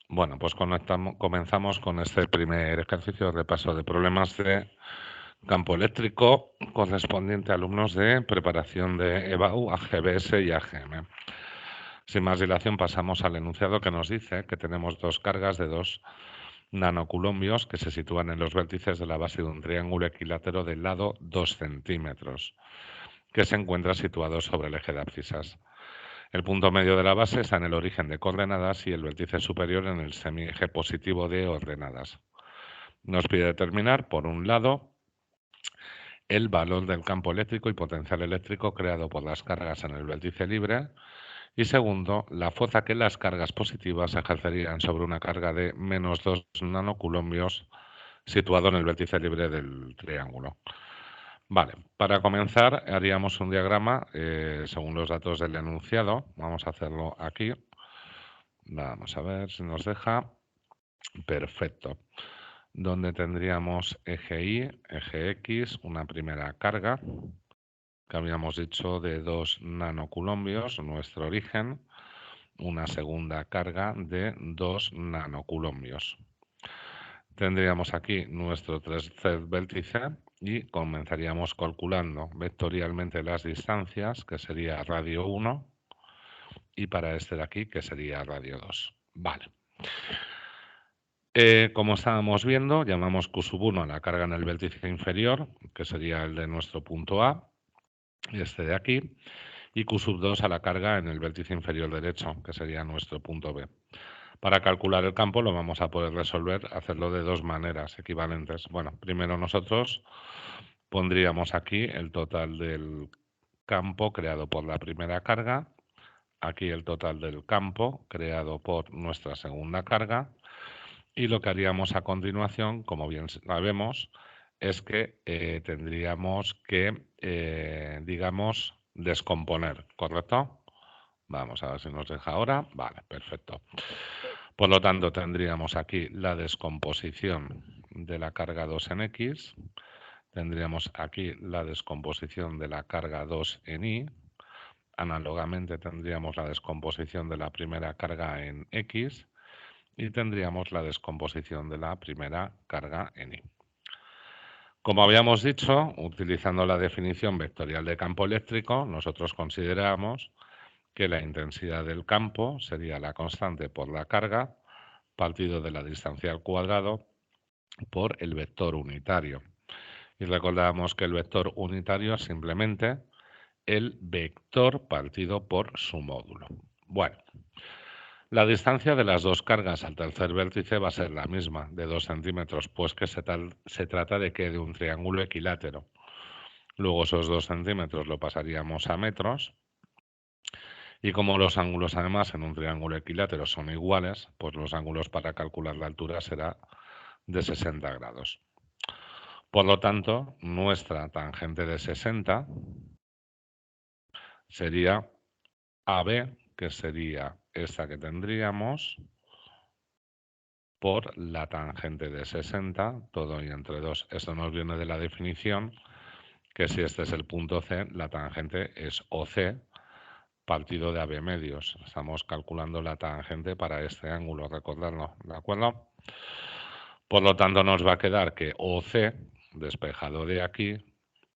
Bueno, pues comenzamos con este primer ejercicio de repaso de problemas de campo eléctrico correspondiente a alumnos de preparación de EBAU, AGBS y AGM. Sin más dilación, pasamos al enunciado que nos dice que tenemos dos cargas de 2 nanocoulombios que se sitúan en los vértices de la base de un triángulo equilátero del lado 2 centímetros, que se encuentra situado sobre el eje de abscisas. El punto medio de la base está en el origen de coordenadas y el vértice superior en el semieje positivo de ordenadas. Nos pide determinar, por un lado, el valor del campo eléctrico y potencial eléctrico creado por las cargas en el vértice libre y segundo, la fuerza que las cargas positivas ejercerían sobre una carga de menos 2 nanocoulombios situado en el vértice libre del triángulo. Vale, para comenzar haríamos un diagrama según los datos del enunciado. Vamos a hacerlo aquí. Vamos a ver si nos deja. Perfecto. Donde tendríamos eje Y, eje X, una primera carga que habíamos dicho de 2 nanocoulombios, nuestro origen, una segunda carga de 2 nanocoulombios. Tendríamos aquí nuestro tercer vértice y comenzaríamos calculando vectorialmente las distancias, que sería radio 1, y para este de aquí, que sería radio 2. Vale. Como estábamos viendo, llamamos Q1 a la carga en el vértice inferior, que sería el de nuestro punto A, este de aquí, y Q2 a la carga en el vértice inferior derecho, que sería nuestro punto B. Para calcular el campo lo vamos a poder resolver, hacerlo de dos maneras equivalentes. Bueno, primero nosotros pondríamos aquí el total del campo creado por la primera carga, aquí el total del campo creado por nuestra segunda carga, y lo que haríamos a continuación, como bien sabemos, es que tendríamos que, digamos, descomponer, ¿correcto? Vamos a ver si nos deja ahora. Vale, perfecto. Por lo tanto, tendríamos aquí la descomposición de la carga 2 en X. Tendríamos aquí la descomposición de la carga 2 en Y. Análogamente tendríamos la descomposición de la primera carga en X y tendríamos la descomposición de la primera carga en Y. Como habíamos dicho, utilizando la definición vectorial de campo eléctrico, nosotros consideramos que la intensidad del campo sería la constante por la carga partido de la distancia al cuadrado por el vector unitario. Y recordamos que el vector unitario es simplemente el vector partido por su módulo. Bueno, la distancia de las dos cargas al tercer vértice va a ser la misma, de 2 centímetros, pues que se trata de que de un triángulo equilátero. Luego esos 2 centímetros lo pasaríamos a metros. Y como los ángulos además en un triángulo equilátero son iguales, pues los ángulos para calcular la altura será de 60 grados. Por lo tanto, nuestra tangente de 60 sería AB, que sería esta que tendríamos, por la tangente de 60, todo y entre 2. Esto nos viene de la definición, que si este es el punto C, la tangente es OC partido de AB medios. Estamos calculando la tangente para este ángulo, recordadlo, ¿de acuerdo? Por lo tanto, nos va a quedar que OC, despejado de aquí,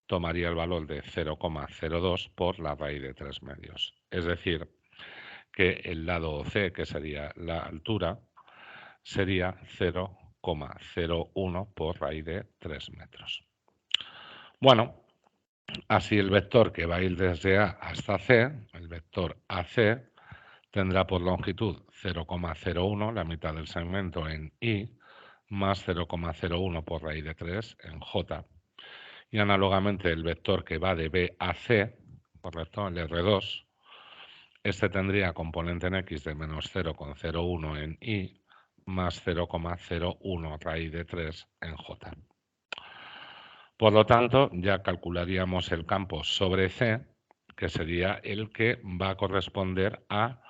tomaría el valor de 0,02 por la raíz de 3 medios. Es decir, que el lado OC, que sería la altura, sería 0,01 por raíz de 3 metros. Bueno, así el vector que va a ir desde A hasta C, el vector AC, tendrá por longitud 0,01, la mitad del segmento en Y, más 0,01 por raíz de 3 en J. Y análogamente el vector que va de B a C, correcto, el R2, este tendría componente en X de menos 0,01 en Y, más 0,01 raíz de 3 en J. Por lo tanto, ya calcularíamos el campo sobre C, que sería el que va a corresponder a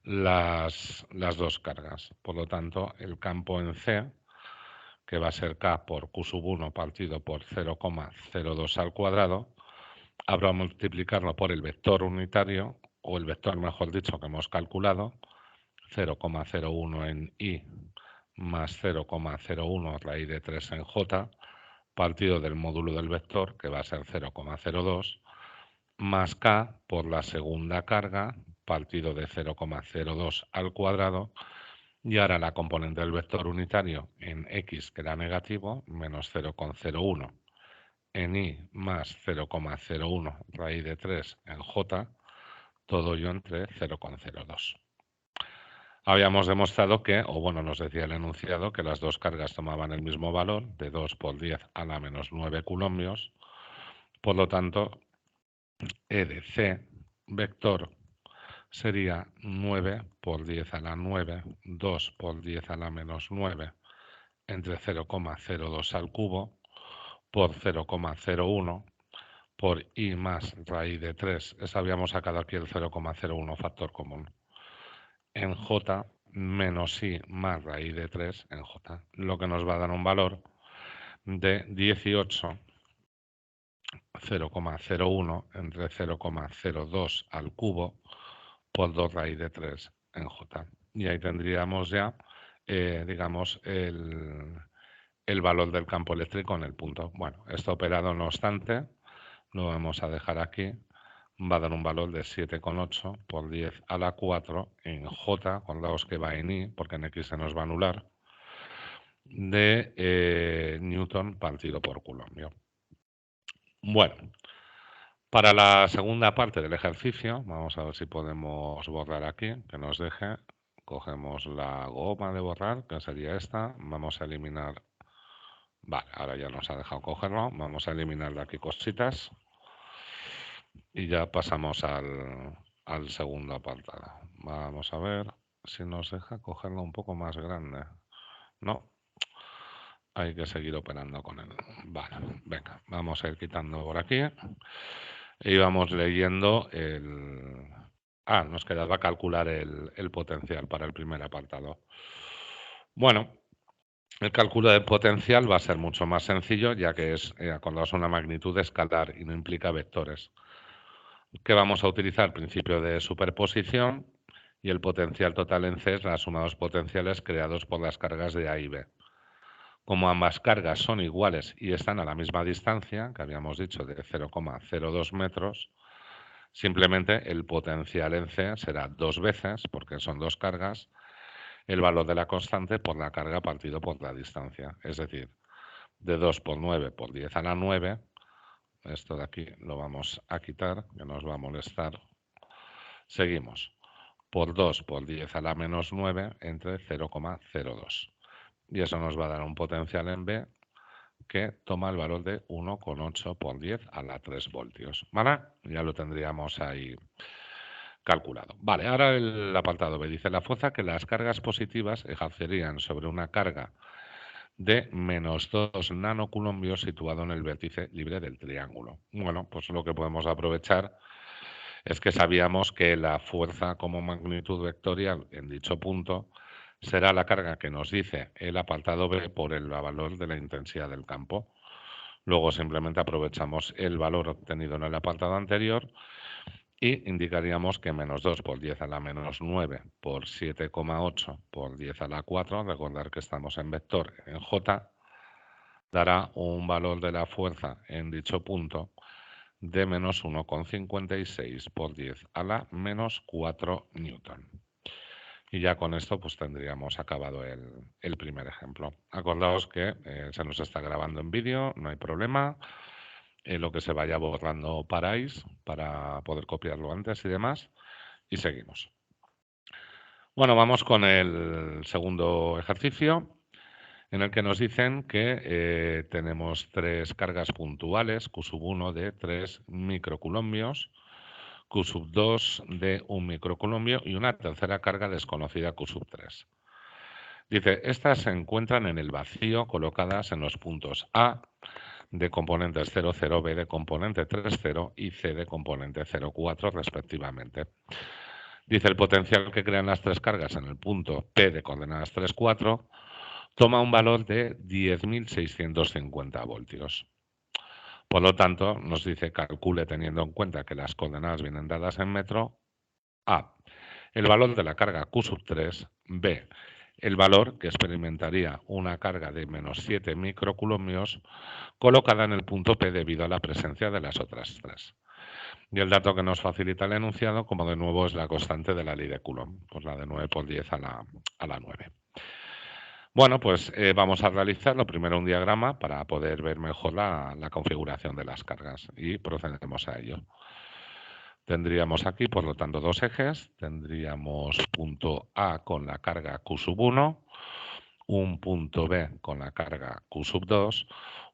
las dos cargas. Por lo tanto, el campo en C, que va a ser K por Q1 partido por 0,02 al cuadrado, habrá multiplicarlo por el vector unitario, o el vector, mejor dicho, que hemos calculado, 0,01 en I más 0,01 raíz de 3 en J, partido del módulo del vector, que va a ser 0,02, más K por la segunda carga, partido de 0,02 al cuadrado, y ahora la componente del vector unitario en X, que era negativo, menos 0,01 en I más 0,01 raíz de 3 en J, todo ello entre 0,02. Habíamos demostrado que, o bueno, nos decía el enunciado, que las dos cargas tomaban el mismo valor, de 2 por 10 a la menos 9 coulombios. Por lo tanto, E de C vector sería 9 por 10 a la 9, 2 por 10 a la menos 9, entre 0,02 al cubo, por 0,01, por I más raíz de 3. Eso habíamos sacado aquí el 0,01 factor común. En J menos I más raíz de 3 en J, lo que nos va a dar un valor de 18, 0,01 entre 0,02 al cubo por 2 raíz de 3 en J. Y ahí tendríamos ya, digamos, el valor del campo eléctrico en el punto. Bueno, esto operado no obstante, lo vamos a dejar aquí, va a dar un valor de 7,8 por 10 a la 4 en J, acordaos que va en I, porque en X se nos va a anular, de Newton partido por Coulombio. Bueno, para la segunda parte del ejercicio, vamos a ver si podemos borrar aquí, que nos deje. Cogemos la goma de borrar, que sería esta, vamos a eliminar. Vale, ahora ya nos ha dejado cogerlo, vamos a eliminar de aquí cositas. Y ya pasamos al segundo apartado. Vamos a ver si nos deja cogerlo un poco más grande. No, hay que seguir operando con él. Vale, venga, vamos a ir quitando por aquí. Y vamos leyendo el... Ah, nos quedaba calcular el potencial para el primer apartado. Bueno, el cálculo del potencial va a ser mucho más sencillo, ya que es, acordaos, una magnitud escalar y no implica vectores. Que vamos a utilizar principio de superposición y el potencial total en C es la suma de los potenciales creados por las cargas de A y B. Como ambas cargas son iguales y están a la misma distancia, que habíamos dicho de 0,02 metros, simplemente el potencial en C será 2 veces, porque son dos cargas, el valor de la constante por la carga partido por la distancia. Es decir, de 2 por 9 por 10 a la 9, esto de aquí lo vamos a quitar, que nos va a molestar. Seguimos. Por 2 por 10 a la menos 9 entre 0,02. Y eso nos va a dar un potencial en B que toma el valor de 1,8 por 10 a la 3 voltios. ¿Vale? Ya lo tendríamos ahí calculado. Vale, ahora el apartado B dice la fuerza que las cargas positivas ejercerían sobre una carga de menos 2 nanocoulombios situado en el vértice libre del triángulo. Bueno, pues lo que podemos aprovechar es que sabíamos que la fuerza como magnitud vectorial en dicho punto será la carga que nos dice el apartado B por el valor de la intensidad del campo. Luego simplemente aprovechamos el valor obtenido en el apartado anterior y indicaríamos que menos 2 por 10 a la menos 9 por 7,8 por 10 a la 4, recordar que estamos en vector en J, dará un valor de la fuerza en dicho punto de menos 1,56 por 10 a la menos 4 newton. Y ya con esto pues tendríamos acabado el primer ejemplo. Acordaos que se nos está grabando en vídeo, no hay problema. Lo que se vaya borrando paráis para poder copiarlo antes y demás. Y seguimos. Bueno, vamos con el segundo ejercicio, en el que nos dicen que tenemos tres cargas puntuales, Q1 de 3 microcoulombios, Q2 de 1 microcoulombio y una tercera carga desconocida Q3. Dice, estas se encuentran en el vacío colocadas en los puntos A de componentes 0, 0, B de componente 3, 0 y C de componente 0, 4 respectivamente. Dice, el potencial que crean las tres cargas en el punto P de coordenadas 3, 4 toma un valor de 10.650 voltios. Por lo tanto, nos dice calcule teniendo en cuenta que las coordenadas vienen dadas en metro A, el valor de la carga Q sub 3, B, el valor que experimentaría una carga de menos 7 microcoulombios colocada en el punto P debido a la presencia de las otras tres. Y el dato que nos facilita el enunciado, como de nuevo es la constante de la ley de Coulomb, pues la de 9 por 10 a la 9. Bueno, pues vamos a realizar lo primero un diagrama para poder ver mejor la configuración de las cargas y procedemos a ello. Tendríamos aquí, por lo tanto, dos ejes. Tendríamos punto A con la carga Q sub 1, un punto B con la carga Q sub 2,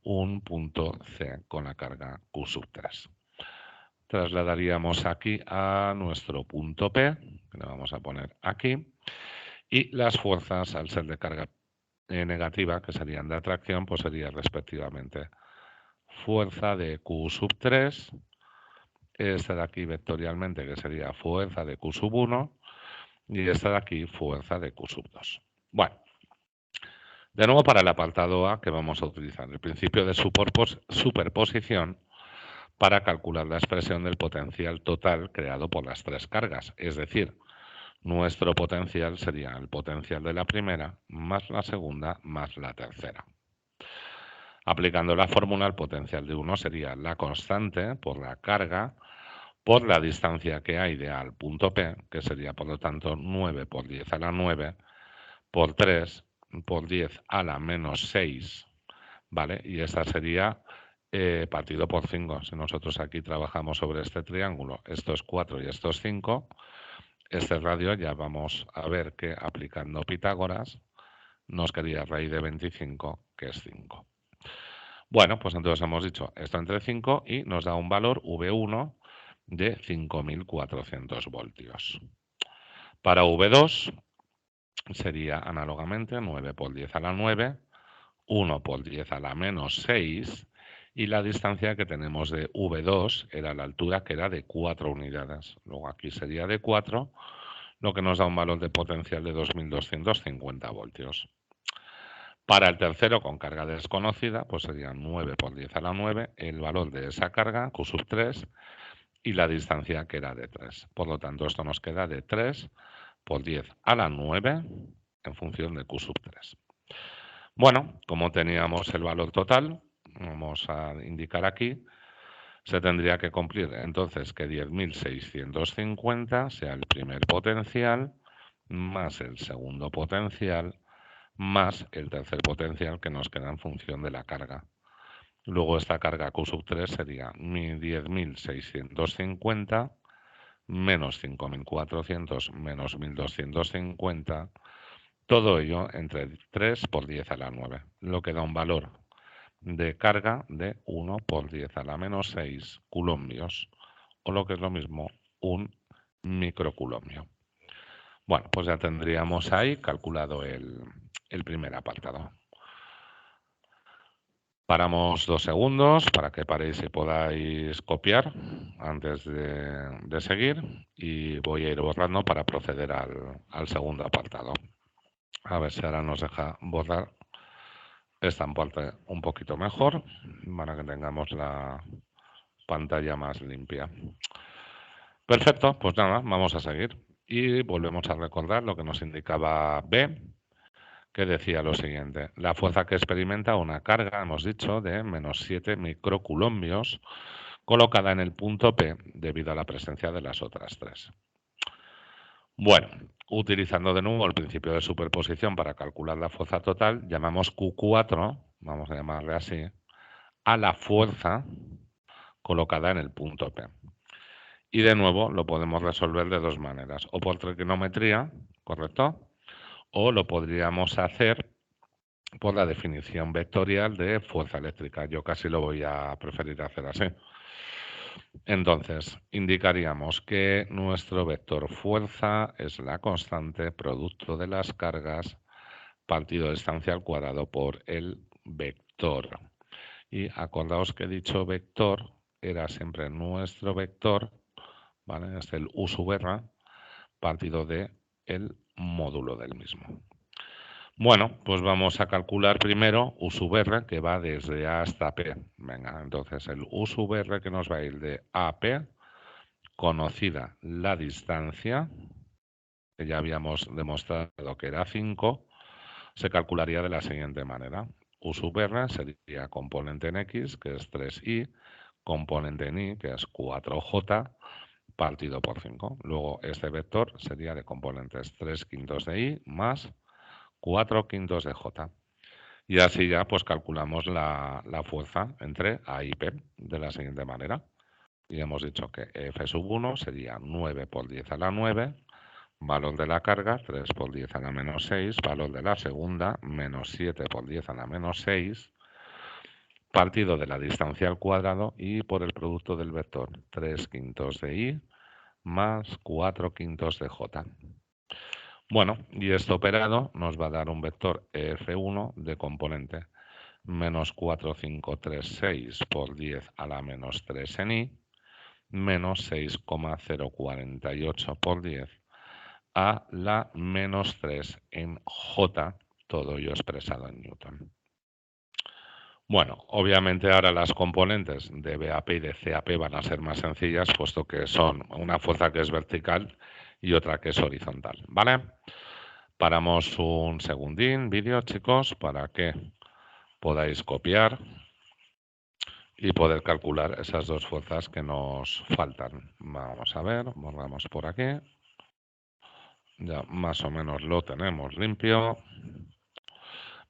un punto C con la carga Q sub 3. Trasladaríamos aquí a nuestro punto P, que le vamos a poner aquí, y las fuerzas, al ser de carga negativa, que serían de atracción, pues sería respectivamente fuerza de Q sub 3, esta de aquí vectorialmente, que sería fuerza de Q sub 1, y esta de aquí fuerza de Q sub 2. Bueno, de nuevo para el apartado A que vamos a utilizar el principio de superposición para calcular la expresión del potencial total creado por las tres cargas, es decir, nuestro potencial sería el potencial de la primera más la segunda más la tercera. Aplicando la fórmula, el potencial de 1 sería la constante por la carga por la distancia que hay de A al punto P, que sería por lo tanto 9 por 10 a la 9 por 3 por 10 a la menos 6, ¿vale? Y esta sería partido por 5. Si nosotros aquí trabajamos sobre este triángulo, esto es 4 y esto es 5, este radio ya vamos a ver que aplicando Pitágoras nos quedaría raíz de 25, que es 5. Bueno, pues entonces hemos dicho esto entre 5 y nos da un valor V1 de 5.400 voltios. Para V2 sería análogamente 9 por 10 a la 9, 1 por 10 a la menos 6, y la distancia que tenemos de V2 era la altura, que era de 4 unidades. Luego aquí sería de 4, lo que nos da un valor de potencial de 2.250 voltios. Para el tercero con carga desconocida, pues sería 9 por 10 a la 9, el valor de esa carga, Q sub 3, y la distancia que era de 3. Por lo tanto, esto nos queda de 3 por 10 a la 9 en función de Q sub 3. Bueno, como teníamos el valor total, vamos a indicar aquí, se tendría que cumplir entonces que 10.650 sea el primer potencial, más el segundo potencial, más el tercer potencial que nos queda en función de la carga. Luego esta carga Q sub 3 sería 10.650 menos 5.400 menos 1.250, todo ello entre 3 por 10 a la 9, lo que da un valor de carga de 1 por 10 a la menos 6 coulombios, o lo que es lo mismo, un microcoulomio. Bueno, pues ya tendríamos ahí calculado el primer apartado. Paramos 2 segundos para que paréis y podáis copiar antes de seguir, y voy a ir borrando para proceder al segundo apartado. A ver si ahora nos deja borrar esta parte un poquito mejor para que tengamos la pantalla más limpia. Perfecto, pues nada, vamos a seguir y volvemos a recordar lo que nos indicaba B, que decía lo siguiente: la fuerza que experimenta una carga, hemos dicho, de menos 7 microcoulombios colocada en el punto P debido a la presencia de las otras tres. Bueno, utilizando de nuevo el principio de superposición para calcular la fuerza total, llamamos Q4, vamos a llamarle así, a la fuerza colocada en el punto P. Y de nuevo lo podemos resolver de dos maneras, o por trigonometría, ¿correcto? O lo podríamos hacer por la definición vectorial de fuerza eléctrica. Yo casi lo voy a preferir hacer así. Entonces, indicaríamos que nuestro vector fuerza es la constante producto de las cargas partido de distancia al cuadrado por el vector. Y acordaos que dicho vector era siempre nuestro vector, ¿vale? Es el U sub R partido de el módulo del mismo. Bueno, pues vamos a calcular primero U sub R, que va desde A hasta P. Venga, entonces el U sub R que nos va a ir de A a P, conocida la distancia, que ya habíamos demostrado que era 5, se calcularía de la siguiente manera. U sub r sería componente en x, que es 3i, componente en y, que es 4j, partido por 5. Luego este vector sería de componentes 3 quintos de y más 4 quintos de j. Y así ya pues calculamos la fuerza entre A y P de la siguiente manera. Y hemos dicho que F sub 1 sería 9 por 10 a la 9, valor de la carga 3 por 10 a la menos 6, valor de la segunda menos 7 por 10 a la menos 6, partido de la distancia al cuadrado y por el producto del vector 3 quintos de y más 4 quintos de j. Bueno, y esto operado nos va a dar un vector F1 de componente menos 4536 por 10 a la menos 3 en y, menos 6,048 por 10 a la menos 3 en j, todo ello expresado en newton. Bueno, obviamente ahora las componentes de BAP y de CAP van a ser más sencillas, puesto que son una fuerza que es vertical y otra que es horizontal, ¿vale? Paramos un segundín, vídeo, chicos, para que podáis copiar y poder calcular esas dos fuerzas que nos faltan. Vamos a ver, borramos por aquí. Ya más o menos lo tenemos limpio.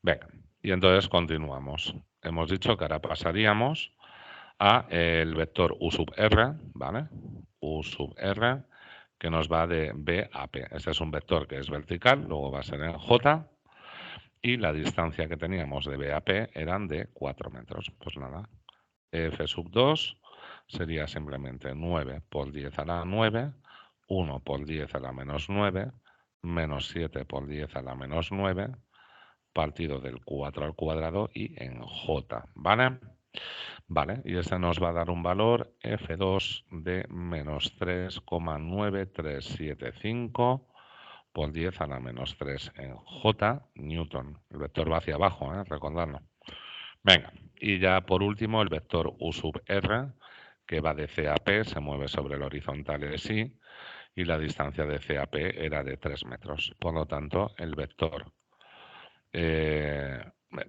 Venga, y entonces continuamos. Hemos dicho que ahora pasaríamos a el vector U sub R, ¿vale? U sub R, que nos va de B a P. Este es un vector que es vertical, luego va a ser en J, y la distancia que teníamos de B a P eran de 4 metros. Pues nada, F sub 2 sería simplemente 9 por 10 a la 9, 1 por 10 a la menos 9, menos 7 por 10 a la menos 9, partido del 4 al cuadrado y en J, ¿vale? Vale, y este nos va a dar un valor F2 de menos 3,9375 por 10 a la menos 3 en J, Newton. El vector va hacia abajo, recordadlo. Venga, y ya por último el vector U sub R, que va de C a P, se mueve sobre el horizontal de sí, y la distancia de C a P era de 3 metros. Por lo tanto, el vector,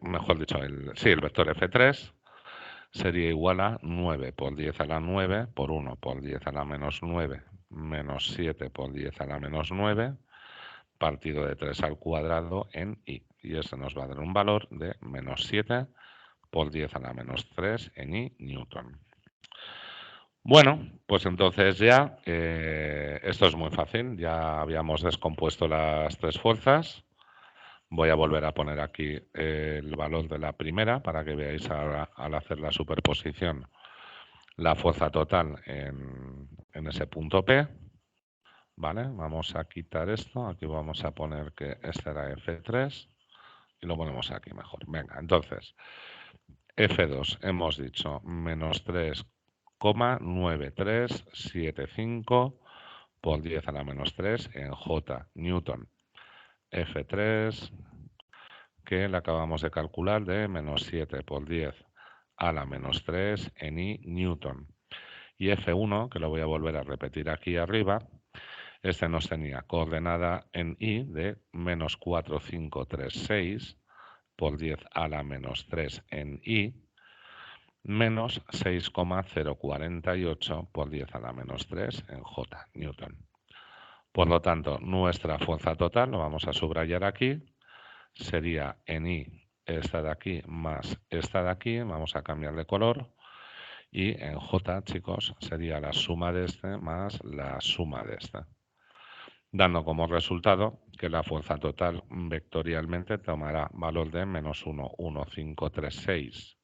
mejor dicho, el vector F3 sería igual a 9 por 10 a la 9 por 1 por 10 a la menos 9 menos 7 por 10 a la menos 9 partido de 3 al cuadrado en y. Y eso nos va a dar un valor de menos 7 por 10 a la menos 3 en i newton. Bueno, pues entonces ya, esto es muy fácil, ya habíamos descompuesto las tres fuerzas. Voy a volver a poner aquí el valor de la primera para que veáis al hacer la superposición la fuerza total en ese punto P. Vale, vamos a quitar esto, aquí vamos a poner que este era F3 y lo ponemos aquí mejor. Venga, entonces, F2 hemos dicho menos 3,9375 por 10 a la menos 3 en J, Newton. F3, que le acabamos de calcular de menos 7 por 10 a la menos 3 en I, Newton. Y F1, que lo voy a volver a repetir aquí arriba, este nos tenía coordenada en I de menos 4536 por 10 a la menos 3 en I, menos 6,048 por 10 a la menos 3 en J, Newton. Por lo tanto, nuestra fuerza total, lo vamos a subrayar aquí, sería en I esta de aquí más esta de aquí, vamos a cambiar de color, y en J, chicos, sería la suma de este más la suma de este, dando como resultado que la fuerza total vectorialmente tomará valor de menos 1,1536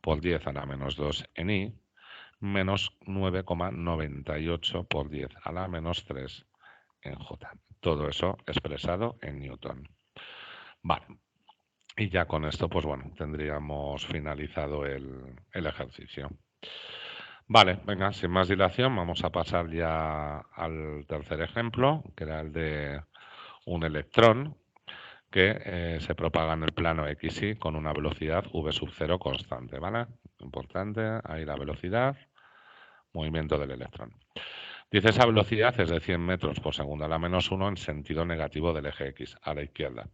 por 10 a la menos 2 en I, menos 9,98 por 10 a la menos 3 en J. Todo eso expresado en Newton. Vale. Y ya con esto, pues bueno, tendríamos finalizado el ejercicio. Vale, venga, sin más dilación, vamos a pasar ya al tercer ejemplo, que era el de un electrón que se propaga en el plano XY con una velocidad v sub 0 constante, ¿vale? Importante, ahí la velocidad, movimiento del electrón. Dice esa velocidad es de 100 metros por segundo a la menos 1 en sentido negativo del eje X, a la izquierda.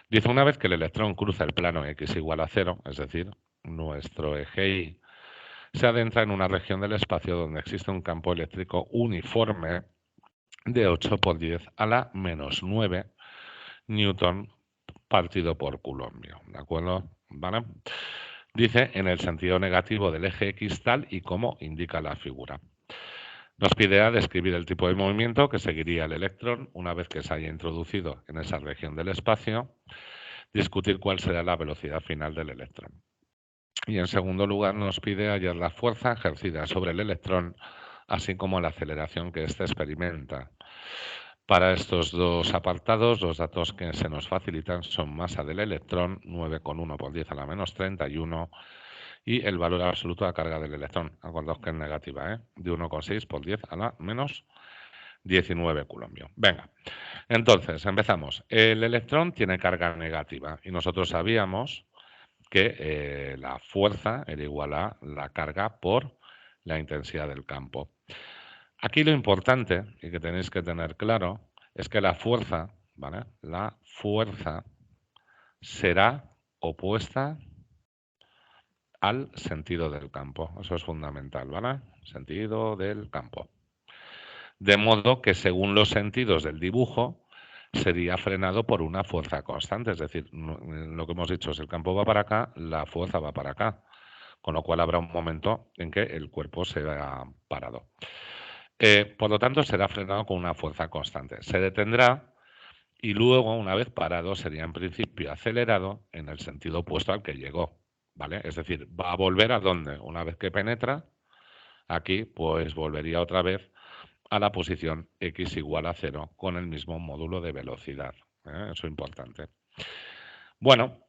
Dice una vez que el electrón cruza el plano X igual a 0, es decir, nuestro eje Y, se adentra en una región del espacio donde existe un campo eléctrico uniforme de 8 por 10 a la menos 9 newton partido por coulombio, ¿de acuerdo? ¿Vale? Dice en el sentido negativo del eje X tal y como indica la figura. Nos pide a describir el tipo de movimiento que seguiría el electrón una vez que se haya introducido en esa región del espacio, discutir cuál será la velocidad final del electrón. Y en segundo lugar nos pide hallar la fuerza ejercida sobre el electrón, así como la aceleración que éste experimenta. Para estos dos apartados, los datos que se nos facilitan son masa del electrón, 9,1 por 10 a la menos 31, y el valor absoluto de la carga del electrón, acordaos que es negativa, de 1,6 por 10 a la menos 19 coulombio. Venga, entonces empezamos. El electrón tiene carga negativa y nosotros sabíamos que la fuerza era igual a la carga por la intensidad del campo. Aquí lo importante y que tenéis que tener claro es que la fuerza, ¿vale? La fuerza será opuesta al sentido del campo. Eso es fundamental, ¿vale? Sentido del campo. De modo que según los sentidos del dibujo sería frenado por una fuerza constante. Es decir, lo que hemos dicho, si el campo va para acá, la fuerza va para acá. Con lo cual habrá un momento en que el cuerpo será parado. Por lo tanto, será frenado con una fuerza constante. Se detendrá y luego, una vez parado, sería en principio acelerado en el sentido opuesto al que llegó. ¿Vale? Es decir, va a volver a dónde. Una vez que penetra, aquí, pues volvería otra vez a la posición x igual a 0 con el mismo módulo de velocidad. Eso es importante. Bueno,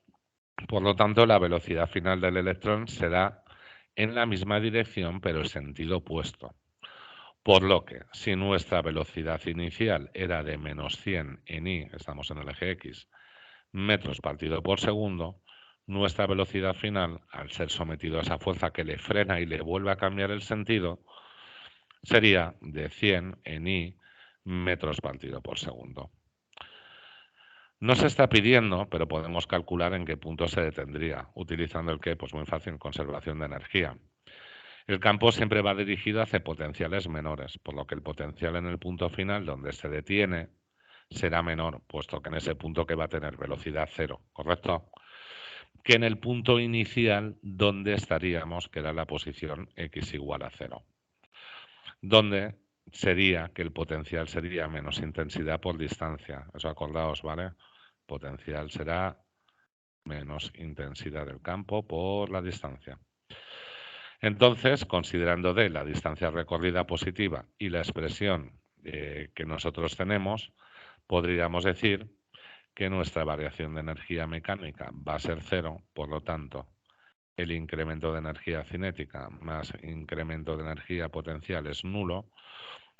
por lo tanto, la velocidad final del electrón será en la misma dirección, pero en sentido opuesto. Por lo que, si nuestra velocidad inicial era de menos 100 en y, estamos en el eje X, metros partido por segundo, nuestra velocidad final, al ser sometido a esa fuerza que le frena y le vuelve a cambiar el sentido, sería de 100 en y metros partido por segundo. No se está pidiendo, pero podemos calcular en qué punto se detendría, utilizando el qué, pues muy fácil, conservación de energía. El campo siempre va dirigido hacia potenciales menores, por lo que el potencial en el punto final donde se detiene será menor, puesto que en ese punto que va a tener velocidad cero, ¿correcto? Que en el punto inicial donde estaríamos, que era la posición x igual a 0, donde sería que el potencial sería menos intensidad por distancia. Eso acordaos, ¿vale? Potencial será menos intensidad del campo por la distancia. Entonces, considerando D la distancia recorrida positiva y la expresión que nosotros tenemos, podríamos decir que nuestra variación de energía mecánica va a ser cero, por lo tanto, el incremento de energía cinética más incremento de energía potencial es nulo,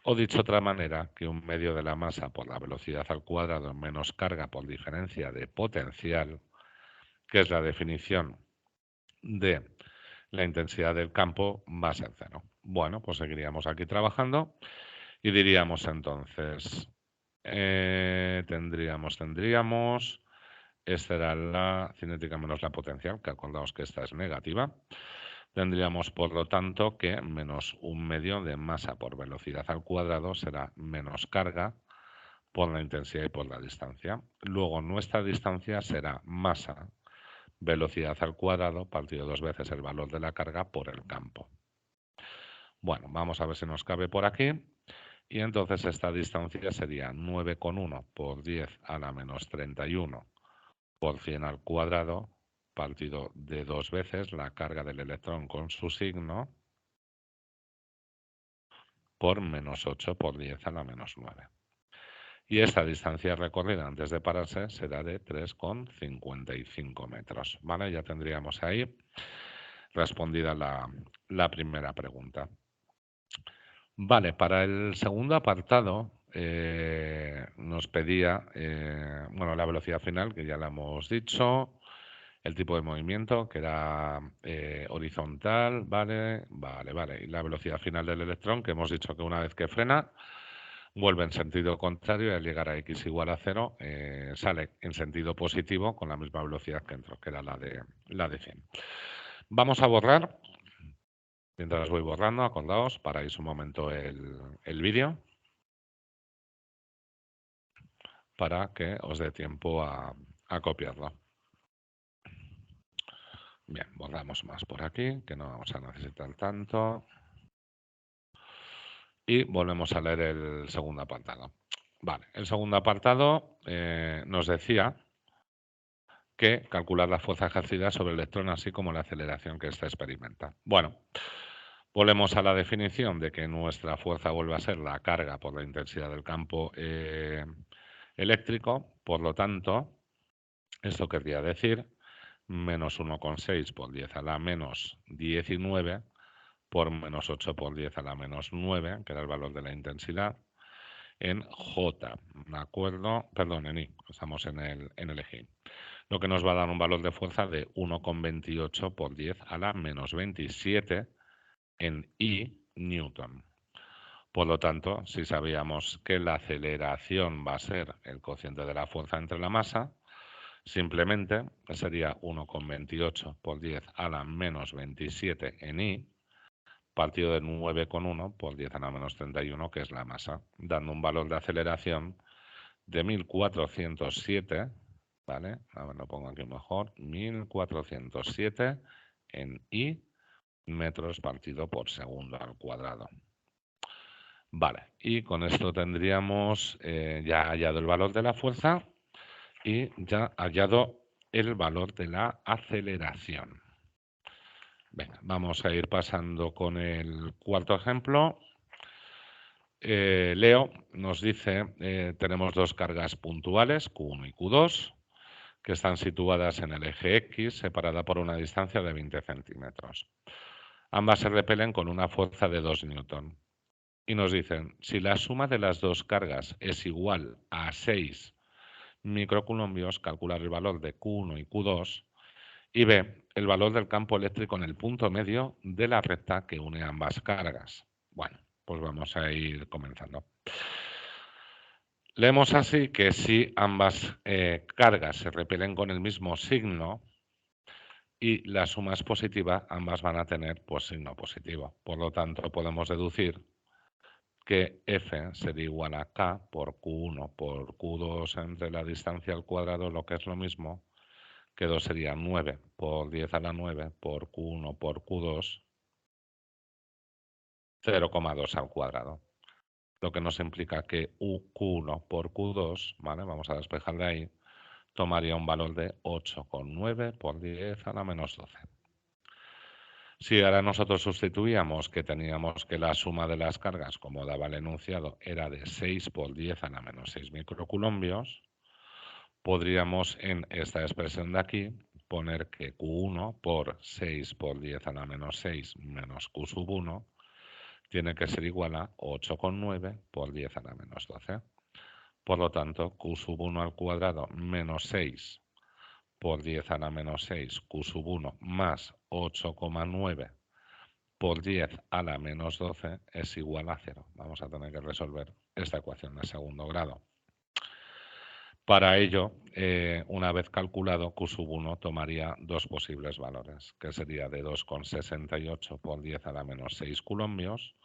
o dicho de otra manera, que un medio de la masa por la velocidad al cuadrado menos carga por diferencia de potencial, que es la definición de la intensidad del campo, va a ser cero. Bueno, pues seguiríamos aquí trabajando y diríamos entonces, tendríamos, esta era la cinética menos la potencial, que acordaos que esta es negativa. Tendríamos, por lo tanto, que menos un medio de masa por velocidad al cuadrado será menos carga por la intensidad y por la distancia. Luego, nuestra distancia será masa, velocidad al cuadrado, partido dos veces el valor de la carga por el campo. Bueno, vamos a ver si nos cabe por aquí. Y entonces esta distancia sería 9,1 por 10 a la menos 31 por 100 al cuadrado, partido de dos veces la carga del electrón con su signo, por menos 8 por 10 a la menos 9. Y esta distancia recorrida antes de pararse será de 3,55 metros. ¿Vale? Ya tendríamos ahí respondida la primera pregunta. Vale, para el segundo apartado nos pedía, bueno, la velocidad final, que ya la hemos dicho, el tipo de movimiento, que era horizontal, vale. Y la velocidad final del electrón, que hemos dicho que una vez que frena, vuelve en sentido contrario y al llegar a x igual a 0, sale en sentido positivo con la misma velocidad que entró, que era la de 100. Vamos a borrar, mientras voy borrando, acordaos, paráis un momento el vídeo para que os dé tiempo a copiarlo. Bien, borramos más por aquí, que no vamos a necesitar tanto. Y volvemos a leer el segundo apartado. Vale, el segundo apartado nos decía que calcular la fuerza ejercida sobre el electrón, así como la aceleración que éste experimenta. Bueno, volvemos a la definición de que nuestra fuerza vuelve a ser la carga por la intensidad del campo eléctrico. Por lo tanto, esto querría decir menos 1,6 por 10 a la menos 19 por menos 8 por 10 a la menos 9, que era el valor de la intensidad, en J, ¿de acuerdo? Perdón, en I, estamos en el eje I. Lo que nos va a dar un valor de fuerza de 1,28 por 10 a la menos 27 en I Newton. Por lo tanto, si sabíamos que la aceleración va a ser el cociente de la fuerza entre la masa, simplemente sería 1,28 por 10 a la menos 27 en I, partido de 9,1 por 10 a la menos 31, que es la masa, dando un valor de aceleración de 1407, ¿vale? A ver, lo pongo aquí mejor, 1407 en I metros partido por segundo al cuadrado. Vale, y con esto tendríamos ya hallado el valor de la fuerza y ya hallado el valor de la aceleración. Venga, vamos a ir pasando con el cuarto ejemplo. Leo nos dice, tenemos dos cargas puntuales, Q1 y Q2, que están situadas en el eje X, separada por una distancia de 20 centímetros. Ambas se repelen con una fuerza de 2 newton. Y nos dicen, si la suma de las dos cargas es igual a 6 microcoulombios, calcular el valor de Q1 y Q2 y B, el valor del campo eléctrico en el punto medio de la recta que une ambas cargas. Bueno, pues vamos a ir comenzando. Leemos así que si ambas cargas se repelen con el mismo signo y la suma es positiva, ambas van a tener pues signo positivo. Por lo tanto, podemos deducir que F sería igual a K por Q1 por Q2 entre la distancia al cuadrado, lo que es lo mismo, que 2 sería 9 por 10 a la 9 por Q1 por Q2, 0,2 al cuadrado. Lo que nos implica que Q1 por Q2, ¿vale? Vamos a despejar de ahí, tomaría un valor de 8,9 por 10 a la menos 12. Si ahora nosotros sustituíamos que teníamos que la suma de las cargas, como daba el enunciado, era de 6 por 10 a la menos 6 microcoulombios, podríamos en esta expresión de aquí poner que Q1 por 6 por 10 a la menos 6 menos Q sub 1 tiene que ser igual a 8,9 por 10 a la menos 12. Por lo tanto, Q sub 1 al cuadrado menos 6 por 10 a la menos 6 Q sub 1 más 8,9 por 10 a la menos 12 es igual a 0. Vamos a tener que resolver esta ecuación de segundo grado. Para ello, una vez calculado, Q sub 1 tomaría dos posibles valores, que sería de 2,68 por 10 a la menos 6 coulombios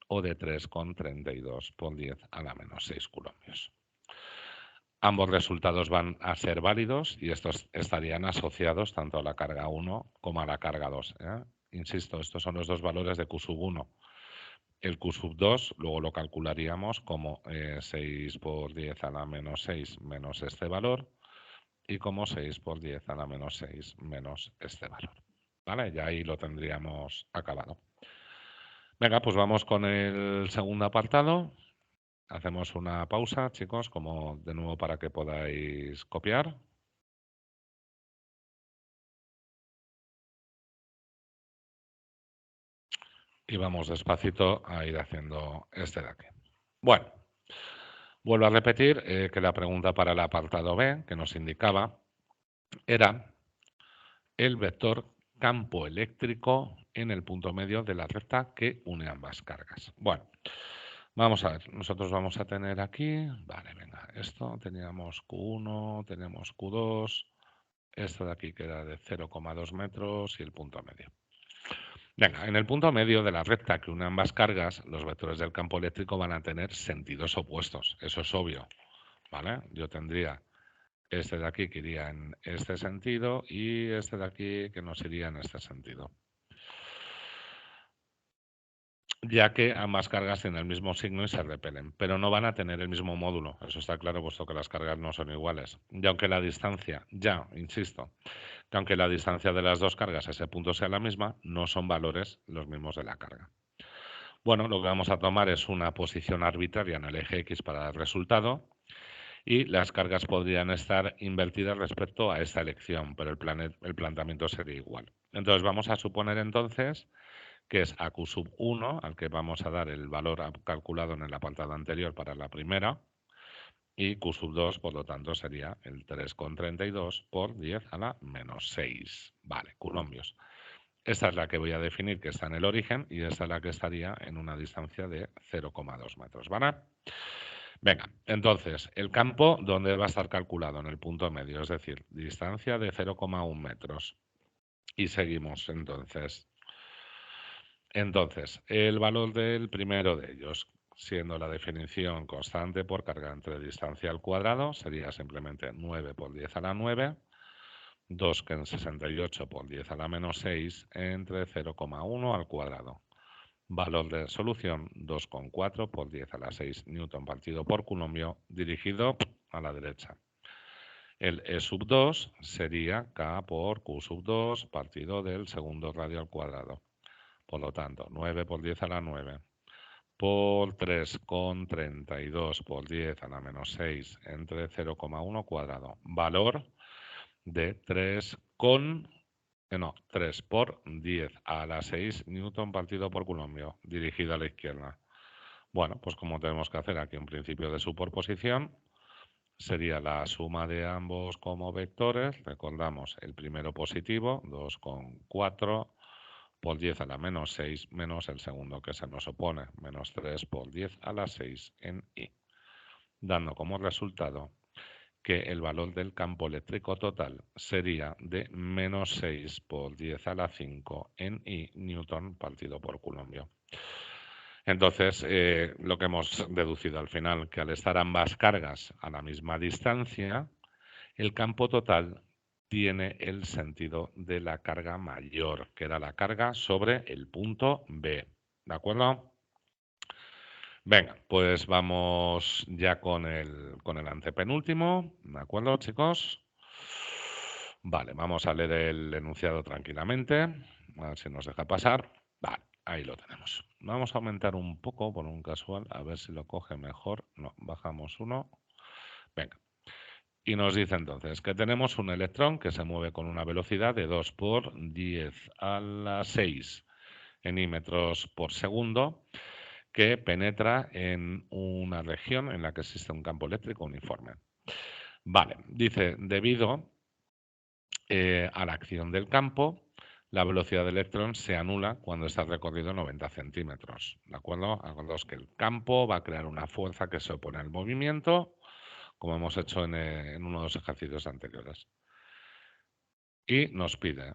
o de 3,32 por 10 a la menos 6 coulombios. Ambos resultados van a ser válidos y estos estarían asociados tanto a la carga 1 como a la carga 2. Insisto, estos son los dos valores de Q sub 1. El Q sub 2 luego lo calcularíamos como 6 por 10 a la menos 6 menos este valor y como 6 por 10 a la menos 6 menos este valor. ¿Vale? Ya ahí lo tendríamos acabado. Venga, pues vamos con el segundo apartado. Hacemos una pausa, chicos, como de nuevo para que podáis copiar. Y vamos despacito a ir haciendo este de aquí. Bueno, vuelvo a repetir que la pregunta para el apartado B, que nos indicaba, era el vector campo eléctrico en el punto medio de la recta que une ambas cargas. Bueno, vamos a ver, nosotros vamos a tener aquí, vale, venga, esto teníamos Q1, tenemos Q2, esto de aquí queda de 0,2 metros y el punto medio. Venga, en el punto medio de la recta que une ambas cargas, los vectores del campo eléctrico van a tener sentidos opuestos, eso es obvio, ¿vale? Yo tendría este de aquí que iría en este sentido y este de aquí que nos iría en este sentido. Ya que ambas cargas tienen el mismo signo y se repelen, pero no van a tener el mismo módulo, eso está claro, puesto que las cargas no son iguales. Y aunque la distancia, insisto, que aunque la distancia de las dos cargas a ese punto sea la misma, no son valores los mismos de la carga. Bueno, lo que vamos a tomar es una posición arbitraria en el eje X para el resultado y las cargas podrían estar invertidas respecto a esta elección, pero el planteamiento sería igual. Entonces vamos a suponer entonces que es a Q1, al que vamos a dar el valor calculado en el apartado anterior para la primera, y Q2, por lo tanto, sería el 3,32 por 10 a la menos 6. Vale, coulombios. Esta es la que voy a definir que está en el origen y esta es la que estaría en una distancia de 0,2 metros, ¿vale? Venga, entonces, el campo, ¿dónde va a estar calculado? En el punto medio, es decir, distancia de 0,1 metros. Y seguimos, entonces. Entonces, el valor del primero de ellos, siendo la definición constante por carga entre distancia al cuadrado, sería simplemente 9 por 10 a la 9, 2 que en 68 por 10 a la menos 6 entre 0,1 al cuadrado. Valor de solución 2,4 por 10 a la 6 newton partido por coulombio dirigido a la derecha. El E sub 2 sería K por Q sub 2 partido del segundo radio al cuadrado. Por lo tanto, 9 por 10 a la 9 por 3,32 por 10 a la menos 6 entre 0,1 cuadrado. Valor de 3 por 10 a la 6 newton partido por coulombio, dirigido a la izquierda. Bueno, pues como tenemos que hacer aquí un principio de superposición, sería la suma de ambos como vectores. Recordamos el primero positivo, 2,4 por 10 a la menos 6 menos el segundo que se nos opone, menos 3 por 10 a la 6 en I, dando como resultado que el valor del campo eléctrico total sería de menos 6 por 10 a la 5 en I newton partido por coulombio. Entonces, lo que hemos deducido al final, que al estar ambas cargas a la misma distancia, el campo total tiene el sentido de la carga mayor, que era la carga sobre el punto B. ¿De acuerdo? Venga, pues vamos ya con el antepenúltimo. ¿De acuerdo, chicos? Vale, vamos a leer el enunciado tranquilamente. A ver si nos deja pasar. Vale, ahí lo tenemos. Vamos a aumentar un poco por un casual, a ver si lo coge mejor. No, bajamos uno. Venga. Y nos dice entonces que tenemos un electrón que se mueve con una velocidad de 2 por 10 a la 6 en I metros por segundo, que penetra en una región en la que existe un campo eléctrico uniforme. Vale, dice, debido a la acción del campo, la velocidad del electrón se anula cuando está recorrido 90 centímetros. ¿De acuerdo? Acordaos que el campo va a crear una fuerza que se opone al movimiento, como hemos hecho en uno de los ejercicios anteriores. Y nos pide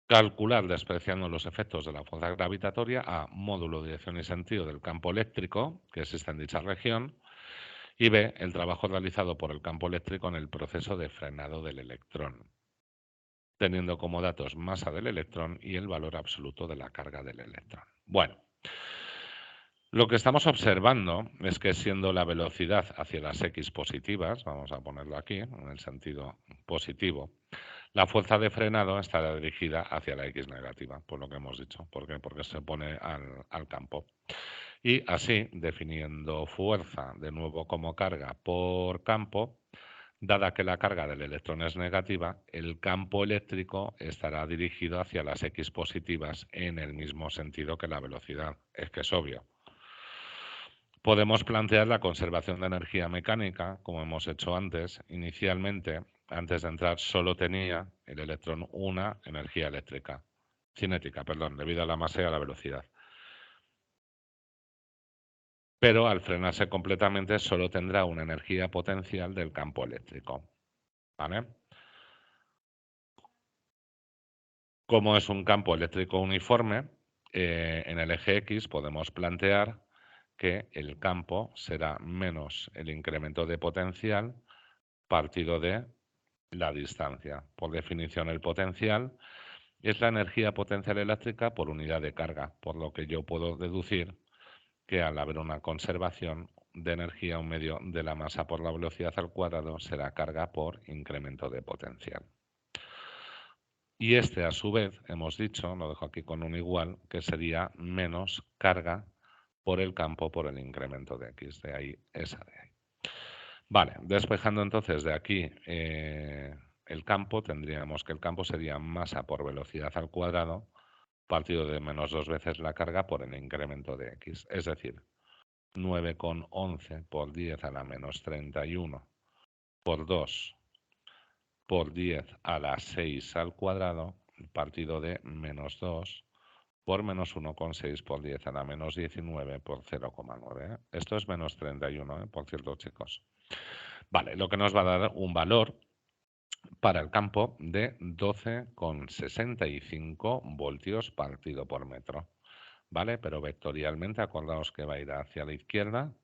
calcular, despreciando los efectos de la fuerza gravitatoria, a módulo, dirección y sentido del campo eléctrico que existe en dicha región, y B, el trabajo realizado por el campo eléctrico en el proceso de frenado del electrón, teniendo como datos masa del electrón y el valor absoluto de la carga del electrón. Bueno, lo que estamos observando es que siendo la velocidad hacia las X positivas, vamos a ponerlo aquí en el sentido positivo, la fuerza de frenado estará dirigida hacia la X negativa, por lo que hemos dicho. ¿Por qué? Porque se opone al campo. Y así, definiendo fuerza de nuevo como carga por campo, dada que la carga del electrón es negativa, el campo eléctrico estará dirigido hacia las X positivas en el mismo sentido que la velocidad. Es que es obvio. podemos plantear la conservación de energía mecánica, como hemos hecho antes. Inicialmente, antes de entrar, solo tenía el electrón una energía cinética, debido a la masa y a la velocidad. Pero al frenarse completamente, solo tendrá una energía potencial del campo eléctrico. ¿Vale? Como es un campo eléctrico uniforme, en el eje X podemos plantear que el campo será menos el incremento de potencial partido de la distancia. Por definición, el potencial es la energía potencial eléctrica por unidad de carga, por lo que yo puedo deducir que al haber una conservación de energía, un medio de la masa por la velocidad al cuadrado será carga por incremento de potencial. Y este, a su vez, hemos dicho, lo dejo aquí con un igual, que sería menos carga por el campo por el incremento de X, de ahí, esa de ahí. Vale, despejando entonces de aquí el campo, tendríamos que el campo sería masa por velocidad al cuadrado partido de menos 2 veces la carga por el incremento de X. Es decir, 9,11 por 10 a la menos 31 por 2 por 10 a la 6 al cuadrado partido de menos 2 por menos 1,6 por 10 a la menos 19 por 0,9. Esto es menos 31, por cierto, chicos. Vale, lo que nos va a dar un valor para el campo de 12,65 voltios partido por metro. ¿Vale? Pero vectorialmente, acordaos que va a ir hacia la izquierda,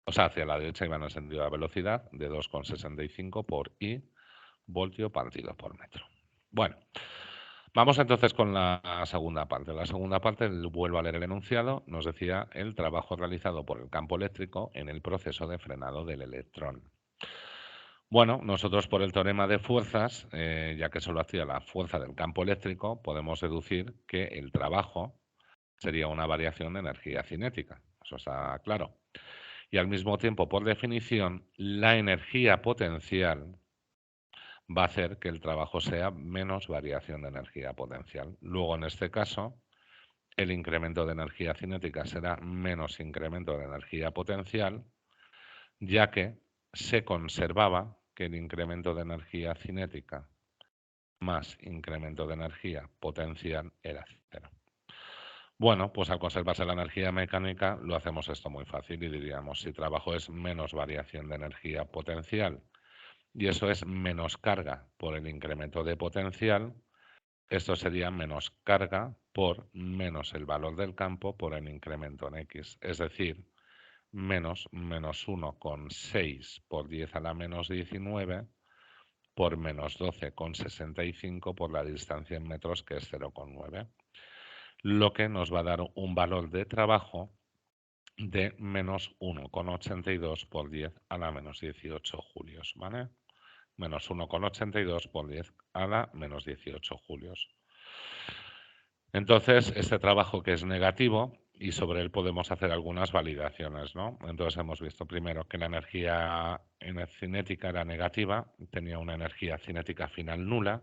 o sea, hacia la derecha y va en el sentido de la velocidad, de 2,65 por I voltio partido por metro. Bueno, vamos entonces con la segunda parte. La segunda parte, vuelvo a leer el enunciado, nos decía el trabajo realizado por el campo eléctrico en el proceso de frenado del electrón. Bueno, nosotros por el teorema de fuerzas, ya que solo hacía la fuerza del campo eléctrico, podemos deducir que el trabajo sería una variación de energía cinética. Eso está claro. Y al mismo tiempo, por definición, la energía potencial va a hacer que el trabajo sea menos variación de energía potencial. Luego, en este caso, el incremento de energía cinética será menos incremento de energía potencial, ya que se conservaba que el incremento de energía cinética más incremento de energía potencial era cero. Bueno, pues al conservarse la energía mecánica lo hacemos esto muy fácil y diríamos, si trabajo es menos variación de energía potencial y eso es menos carga por el incremento de potencial, esto sería menos carga por menos el valor del campo por el incremento en X, es decir, menos 1,6 por 10 a la menos 19 por menos 12,65 por la distancia en metros, que es 0,9. Lo que nos va a dar un valor de trabajo de menos 1,82 por 10 a la menos 18 julios, ¿vale? Menos 1,82 por 10 a la menos 18 julios. Entonces, este trabajo que es negativo, y sobre él podemos hacer algunas validaciones, ¿no? Entonces hemos visto primero que la energía cinética era negativa, tenía una energía cinética final nula,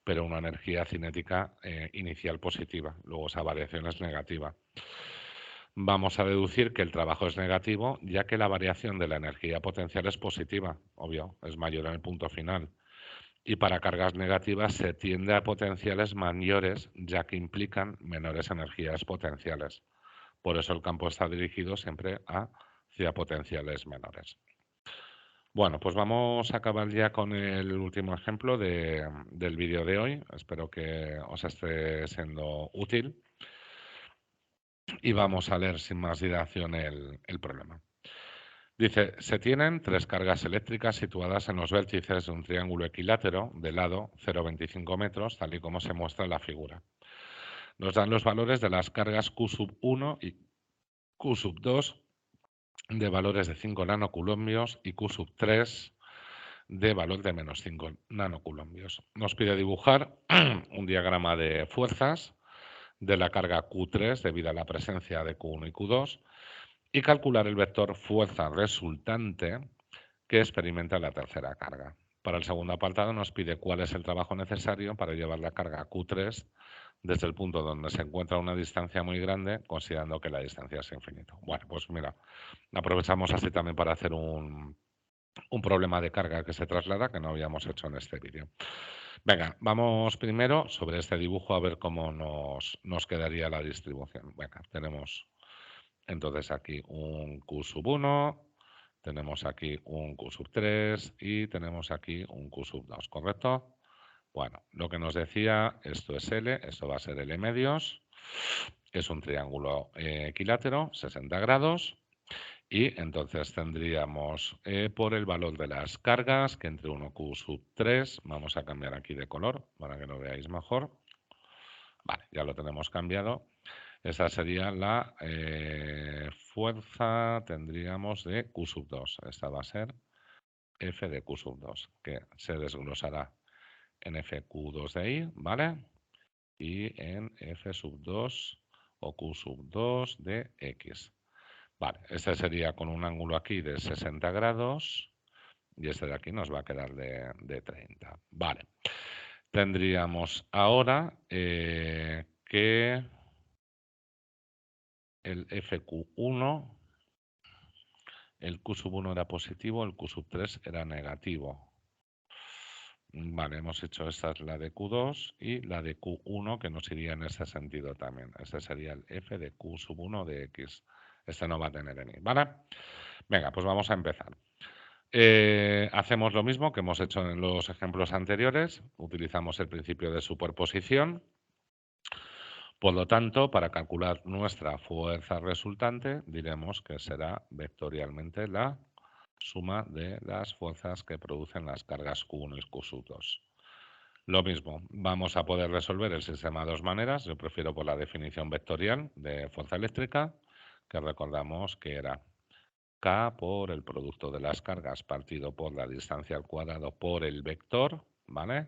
pero una energía cinética inicial positiva. Luego esa variación es negativa. Vamos a deducir que el trabajo es negativo, ya que la variación de la energía potencial es positiva, obvio, es mayor en el punto final. Y para cargas negativas se tiende a potenciales mayores, ya que implican menores energías potenciales. Por eso el campo está dirigido siempre hacia potenciales menores. Bueno, pues vamos a acabar ya con el último ejemplo del vídeo de hoy. Espero que os esté siendo útil. Y vamos a leer sin más dilación el problema. Dice, se tienen 3 cargas eléctricas situadas en los vértices de un triángulo equilátero de lado 0,25 metros, tal y como se muestra en la figura. Nos dan los valores de las cargas Q1 y Q2 de valores de 5 nanocoulombios y Q3 de valor de menos 5 nanocoulombios. Nos pide dibujar un diagrama de fuerzas de la carga Q3 debido a la presencia de Q1 y Q2 y calcular el vector fuerza resultante que experimenta la tercera carga. Para el segundo apartado nos pide cuál es el trabajo necesario para llevar la carga Q3 desde el punto donde se encuentra una distancia muy grande, considerando que la distancia es infinita. Bueno, pues mira, aprovechamos así también para hacer un problema de carga que se traslada que no habíamos hecho en este vídeo. Venga, vamos primero sobre este dibujo a ver cómo nos quedaría la distribución. Venga, tenemos entonces aquí un Q sub 1, tenemos aquí un Q sub 3 y tenemos aquí un Q sub 2, ¿correcto? Bueno, lo que nos decía, esto es L, esto va a ser L medios, es un triángulo equilátero, 60 grados, y entonces tendríamos por el valor de las cargas, que entre 1Q sub 3, vamos a cambiar aquí de color para que lo veáis mejor. Vale, ya lo tenemos cambiado. Esa sería la fuerza, tendríamos de Q sub 2. Esta va a ser F de Q sub 2, que se desglosará en FQ2 de ahí, ¿vale? Y en F sub 2 o Q sub 2 de X. Vale, este sería con un ángulo aquí de 60 grados y este de aquí nos va a quedar de 30. Vale, tendríamos ahora que el FQ1, el Q sub 1 era positivo, el Q sub 3 era negativo. Vale, hemos hecho esta es la de Q2 y la de Q1 que nos iría en ese sentido también. Este sería el F de Q sub 1 de X. Este no va a tener N, ¿vale? Venga, pues vamos a empezar. Hacemos lo mismo que hemos hecho en los ejemplos anteriores. Utilizamos el principio de superposición. Por lo tanto, para calcular nuestra fuerza resultante, diremos que será vectorialmente la suma de las fuerzas que producen las cargas Q1 y Q sub 2. Lo mismo, vamos a poder resolver el sistema de dos maneras. Yo prefiero por la definición vectorial de fuerza eléctrica, que recordamos que era K por el producto de las cargas partido por la distancia al cuadrado por el vector, ¿vale?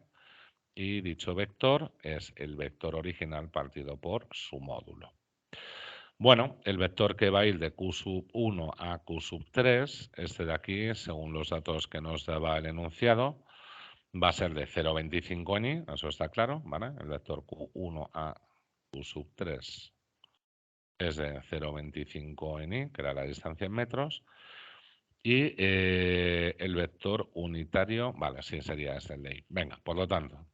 Y dicho vector es el vector original partido por su módulo. Bueno, el vector que va a ir de Q sub 1 a Q sub 3, este de aquí, según los datos que nos daba el enunciado, va a ser de 0,25 en Y, eso está claro, ¿vale? El vector Q1 a Q sub 3 es de 0,25 en Y, que era la distancia en metros. Y el vector unitario, vale, sí, sería este el de ahí. Venga, por lo tanto,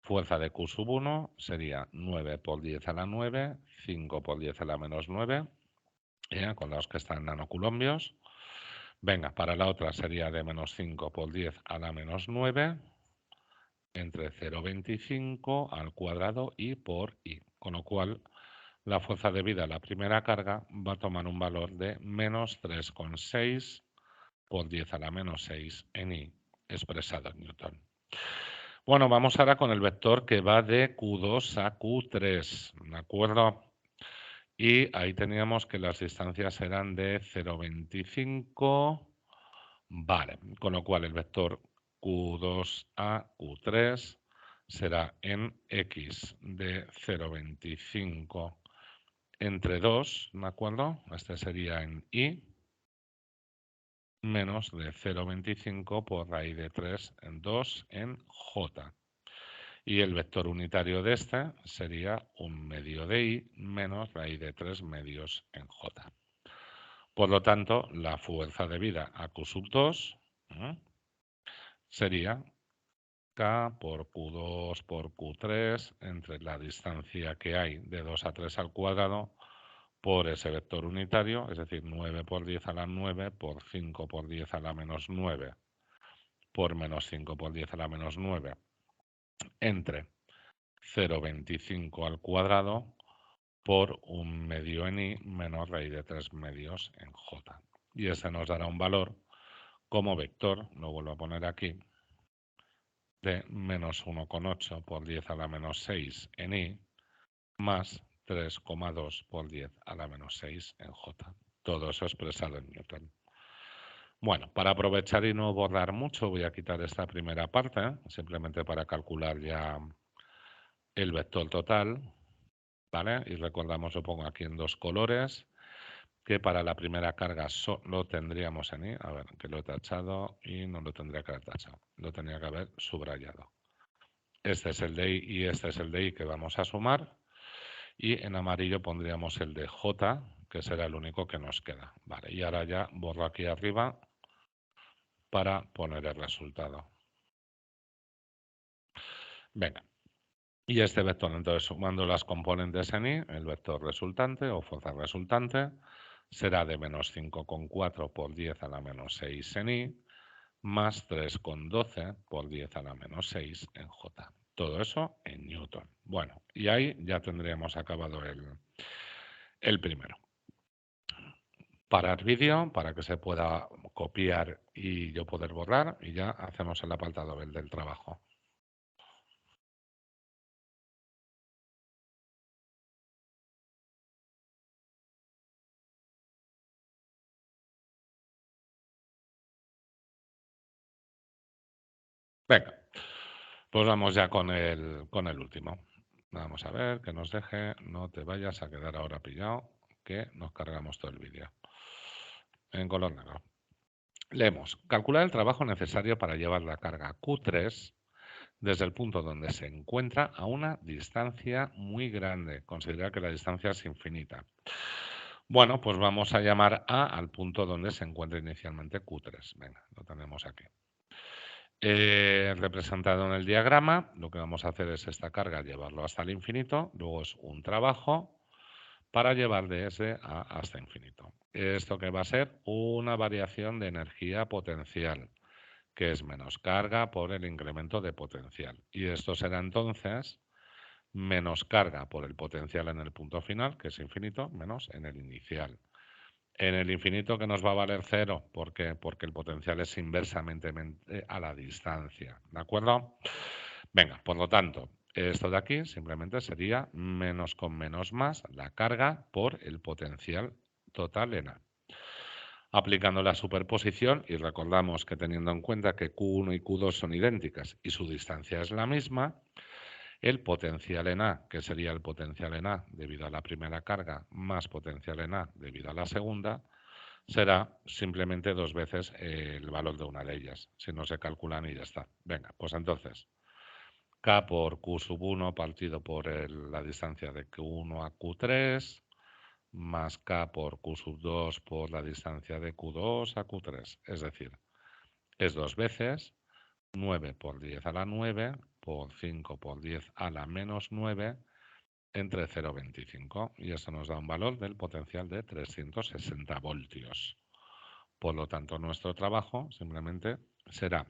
fuerza de Q sub 1 sería 9 por 10 a la 9, 5 por 10 a la menos 9, con los que están nanoculombios. Venga, para la otra sería de menos 5 por 10 a la menos 9, entre 0,25 al cuadrado y por I. Con lo cual, la fuerza debida a la primera carga va a tomar un valor de menos 3,6 por 10 a la menos 6 en I, expresado en Newton. Bueno, vamos ahora con el vector que va de Q2 a Q3, ¿de acuerdo? Y ahí teníamos que las distancias eran de 0,25, vale, con lo cual el vector Q2 a Q3 será en X de 0,25 entre 2, ¿de acuerdo? Este sería en Y, menos de 0,25 por raíz de 3 en 2 en J. Y el vector unitario de este sería un medio de I menos raíz de 3 medios en J. Por lo tanto, la fuerza debida a Q sub 2 sería K por Q2 por Q3 entre la distancia que hay de 2 a 3 al cuadrado por ese vector unitario, es decir, 9 por 10 a la 9 por 5 por 10 a la menos 9 por menos 5 por 10 a la menos 9 entre 0,25 al cuadrado por un medio en I menos raíz de 3 medios en J. Y ese nos dará un valor como vector, lo vuelvo a poner aquí, de menos 1,8 por 10 a la menos 6 en I más 3,2 por 10 a la menos 6 en J. Todo eso expresado en Newton. Bueno, para aprovechar y no borrar mucho, voy a quitar esta primera parte, simplemente para calcular ya el vector total, ¿vale? Y recordamos, lo pongo aquí en dos colores, que para la primera carga lo tendríamos en I, a ver, que lo he tachado y no lo tendría que haber tachado, lo tendría que haber subrayado. Este es el de I y este es el de I que vamos a sumar. Y en amarillo pondríamos el de J, que será el único que nos queda. Vale, y ahora ya borro aquí arriba para poner el resultado. Venga, y este vector, entonces sumando las componentes en I, el vector resultante o fuerza resultante será de menos 5,4 por 10 a la menos 6 en I, más 3,12 por 10 a la menos 6 en J. Todo eso en Newton. Bueno, y ahí ya tendríamos acabado el primero. Parar vídeo para que se pueda copiar y yo poder borrar y ya hacemos el apartado del trabajo. Venga, pues vamos ya con el último. Vamos a ver que nos deje, no te vayas a quedar ahora pillado, que nos cargamos todo el vídeo en color negro. Leemos, calcular el trabajo necesario para llevar la carga Q3 desde el punto donde se encuentra a una distancia muy grande. Considera que la distancia es infinita. Bueno, pues vamos a llamar A al punto donde se encuentra inicialmente Q3. Venga, lo tenemos aquí. Representado en el diagrama, lo que vamos a hacer es esta carga llevarlo hasta el infinito, luego es un trabajo para llevar de ese A hasta infinito. Esto que va a ser una variación de energía potencial, que es menos carga por el incremento de potencial. Y esto será entonces menos carga por el potencial en el punto final, que es infinito, menos en el inicial. En el infinito, que nos va a valer cero. ¿Por qué? Porque el potencial es inversamente a la distancia. ¿De acuerdo? Venga, por lo tanto, esto de aquí simplemente sería menos con menos más la carga por el potencial total en A. Aplicando la superposición, y recordamos que teniendo en cuenta que Q1 y Q2 son idénticas y su distancia es la misma, el potencial en A, que sería el potencial en A debido a la primera carga, más potencial en A debido a la segunda, será simplemente 2 veces el valor de una de ellas. Si no se calculan y ya está. Venga, pues entonces, K por Q sub 1 partido por la distancia de Q1 a Q3, más K por Q sub 2 por la distancia de Q2 a Q3. Es decir, es 2 veces 9 por 10 a la 9 por 5 por 10 a la menos 9 entre 0,25. Y eso nos da un valor del potencial de 360 voltios. Por lo tanto, nuestro trabajo simplemente será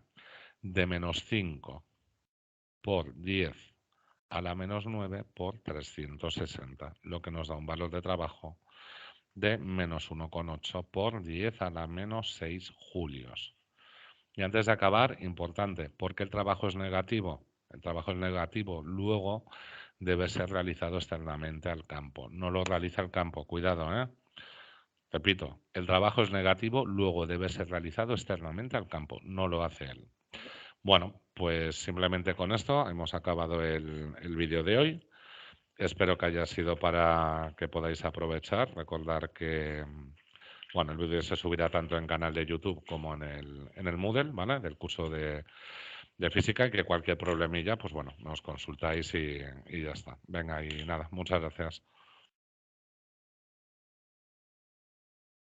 de menos 5 por 10 a la menos 9 por 360, lo que nos da un valor de trabajo de menos 1,8 por 10 a la menos 6 julios. Y antes de acabar, importante, ¿por qué el trabajo es negativo? El trabajo es negativo, luego debe ser realizado externamente al campo. No lo realiza el campo, cuidado, ¿eh? Repito, el trabajo es negativo, luego debe ser realizado externamente al campo, no lo hace él. Bueno, pues simplemente con esto hemos acabado el vídeo de hoy. Espero que haya sido para que podáis aprovechar. Recordar que bueno, el vídeo se subirá tanto en canal de YouTube como en el Moodle, ¿vale? Del curso de física y que cualquier problemilla, pues bueno, nos consultáis y ya está. Venga, y nada, muchas gracias.